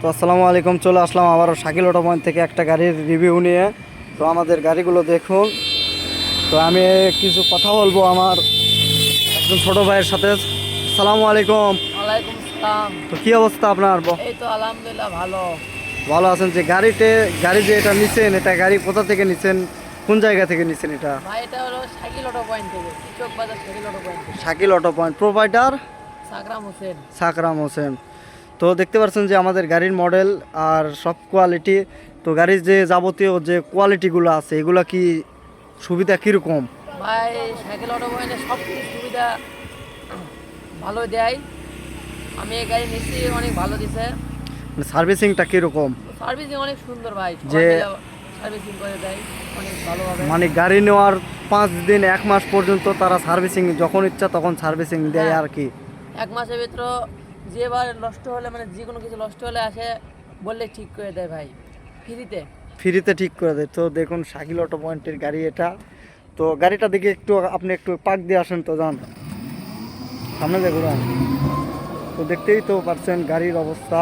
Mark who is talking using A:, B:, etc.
A: তো আসসালামু আলাইকুম, চলে আসলাম আবারও শাকিল অটো পয়েন্ট থেকে একটা গাড়ির রিভিউ নিয়ে। তো আমাদের গাড়িগুলো দেখুন। তো আমি কিছু কথা বলবো আমার একজন ছোট ভাইয়ের সাথে। আসসালামু আলাইকুম।
B: ওয়ালাইকুম আসসালাম।
A: তো কি অবস্থা আপনার?
B: এই তো আলহামদুলিল্লাহ ভালো।
A: ভালো আছেন? যে গাড়ি যে এটা নিছেন, এটা গাড়ি কোথা থেকে নিছেন, কোন জায়গা থেকে নিছেন এটা?
B: ভাই এটা হলো শাকিল অটো পয়েন্ট থেকে, কৃষক বাজার শাকিল অটো পয়েন্ট থেকে।
A: Shakil auto point, provider
B: Sakram Hossain.
A: Sakram Hossain. তো দেখতে পাচ্ছেন যে আমাদের গাড়ির মডেল আর সব কোয়ালিটি। তো গাড়ির যে যাবতীয় যে কোয়ালিটিগুলো আছে, এগুলো কি সুবিধা কীরকম?
B: ভাই শাকিল অটো পয়েন্টে সব কিছু সুবিধা ভালো দেয়। আমি এই গাড়ি নিচ্ছি, অনেক ভালো দিছে।
A: মানে সার্ভিসিংটা কীরকম?
B: সার্ভিসিং অনেক সুন্দর ভাই,
A: যে
B: সার্ভিসিং করে দেয় অনেক ভালোভাবে।
A: মানে গাড়ি নেওয়ার 5 দিন 1 মাস পর্যন্ত তারা সার্ভিসিং যখন ইচ্ছা তখন সার্ভিসিং দেয়
B: হ্যাঁ।
A: আর কি।
B: এক মাসের ভিতরে যেবার নষ্ট হলে, মানে যে কোনো কিছু নষ্ট হলে আসে বললে ঠিক করে দেয় ভাই, ফ্রিতে।
A: ফ্রিতে ঠিক করে দেয়। তো দেখুন শাকিল অটো পয়েন্টের গাড়ি এটা। তো গাড়িটা দেখে আপনি একটু পাক দিয়ে আসেন তো, যান সামনে দেখুন। তো দেখতেই তো পারছেন গাড়ির অবস্থা।